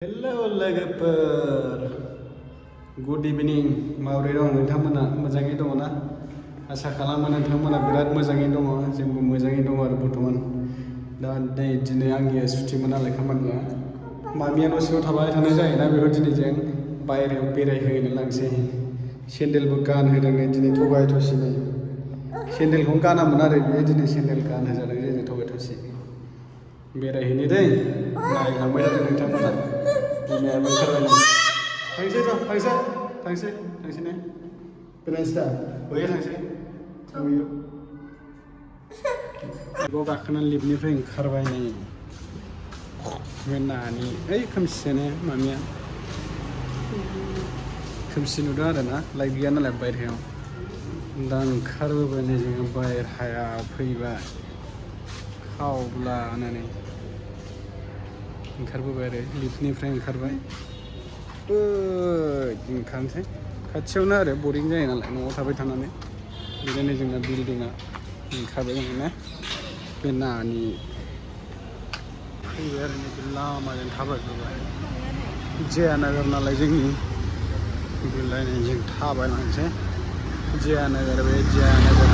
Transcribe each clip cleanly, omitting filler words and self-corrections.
hello लोगोफोर good इभिनिं माबोरै दं नोंथांमोना मोजाङै दङ ना आसा खालामो नोंथांमोना बिराद मोजाङै दङ जोंबो मोजाङै दङ आरो बर्थमान दा दिनै आंनि सुटिमोन नालाय खामानिया मामिया न' सिङाव थाबाय थानाय जायोना बेखौ दिनै जों बायहेरायाव बेरायहोनो लांसै सेन्देलबो गानहोदों दिनै थगाय थसिनो सेन्देलखौनो गानामोन आरो बियो दिनै सेन्देल गानहोजादों जोंजों थगाय थसि बेरायहैनो दै नायलांबाय थादों नोंथांमोना बिमायाबो ओंखारबाय थांसै ने बेरायनोसै दा बैयाव थांसै बैयाव गाखोनानै लिफ्टनिफ्राय ओंखारबाय नै बे नानि ओइ खोमसियानो मामिया खोमसि नुदों आरो ना लाइट गैया नालाय बायह्रायाव दा ओंखारबोबाय नै जोङो बायह्रायाव फैबाय खावब्ला होननानै ओंखारबोबाय आरो लिफ्टनिफ्राय ओंखारबाय ओंखारनोसै खाथियावनो आरो बरिं जायो नालाय न'आव थाबाय थानानै बिदिनो जोंना बिल्डिंआ ओंखारबाय ना बे नानि फैबाय आरो नैबे लामाजों थाबायबोबाय जयानगर नालाय जोंनि जों थाबायलांसै जयानगर बे जयानगर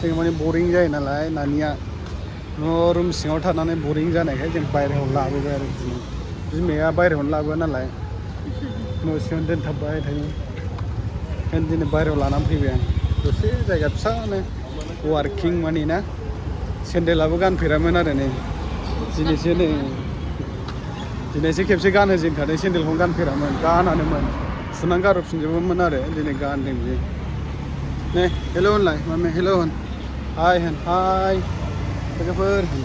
जों माने बरिं जायो नालाय नानिया न' रुम सिङाव थानानै बरिं जानायखाय जों बायह्रायाव लाबोबाय आरो दिनै बिमाया बायह्रायावनो लाबोआ नालाय न' सिङाव दोनथाबबाय थायो ओंखायनो दिनै बायह्रायाव लानानै फैबाय आं दसे जायगा फिसानो वार्किं माने ना सेन्देलाबो गानफेरामोन आरो नै दिनैसो खेबसे गानहोजेनखादों सेन्देलखौनो गानफेरामोन गानानोमोन सुनानै गारहरफिनजोबोमोन आरो दिनै गानदों बियो नै हेल' होनलाय मामे हेल' होन हाय होन हाय लोगोफोर होन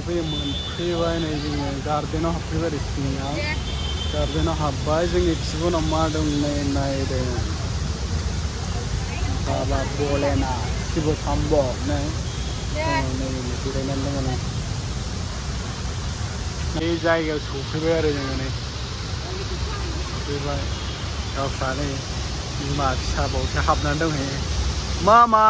फैयै मोनफैबाय नै जोङो गार्डेनाव हाबफैबाय आरो सिङाव गार्डेनाव हाबबाय जोंनि खिबुनाव मा दं नायदों बाबा बलेना शिव शाम्ब नै जिरायनानै दङ नै जायगायाव सफैबाय आरो जोङो नै सफैबाय गावफ्रा नै बिमा फिसा बावसो हाबनानै दंहैयो मा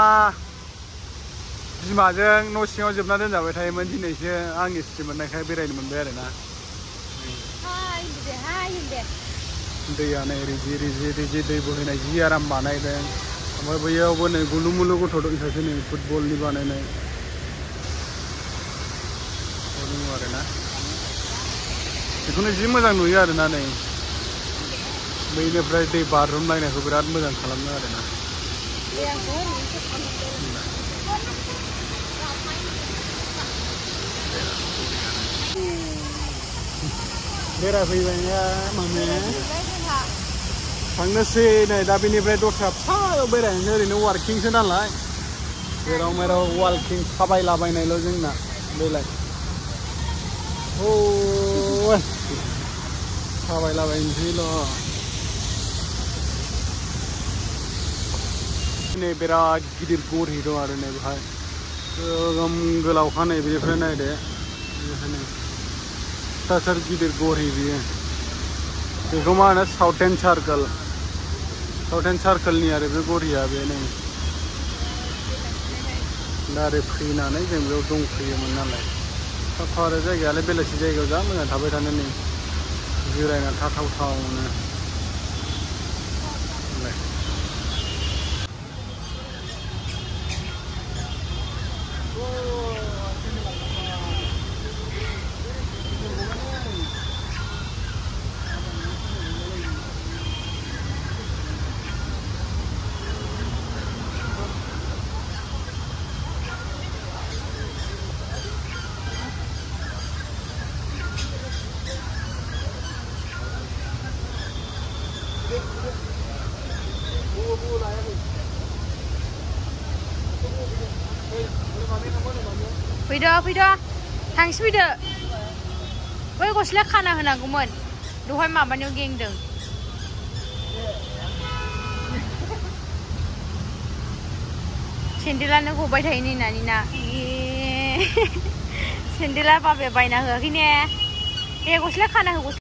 बिमाजों न' सिङाव जोबना दोनजाबाय थायोमोन दिनैसो आंनि सुटि मोननायखाय बेरायनो मोनबाय आरो ना दैया नै रिजि दै बोहैनाय जि आराम बानायदों ओमफ्राय बैयावबो नै गुलु मुलु गथ' दं सासे नै फुटबलनि बानायनाय दङ आरो ना बेखौनो जि मोजां नुयो आरो ना नै बैनिफ्राय दै बाज्रुमलायनायखौ बिराद मोजां खालामदों आरो ना बेरायफैबायना माने थांनोसै नै दा बेनिफ्राय दस्रा फिसायाव बेरायनोसै ओरैनो वार्किंसो नालाय जेराव मेराव वार्किं थाबायलाबायनायल' जोंना बेलाय थाबायलाबायनोसैल' नै बिराद गिदिर गरि दं आरो नै बेहाय गोगोम गोलावखा नै बेनिफ्राय नायदो फिसाथार गिदिर गरि बियो बेखौ मा होनो साउथेन सार्कोलनि आरो बे गरिया बे नै दा ओरै फैनानै जों बेयाव दंफैयोमोन नालाय साफा आरो जायगायालाय बेलासि जायगायाव जा मोजां थाबाय थानो नै जिरायना थाथावथावनो फैदो थांसै फैदो बै गस्ला खाना होनांगौमोन दहाय माबानियाव गेंदों सेन्देलानो गबाय थायो नै नानि ना सेन्देला बाबाया बायना होआखै ने दे गस्ला खाना हो गस्ला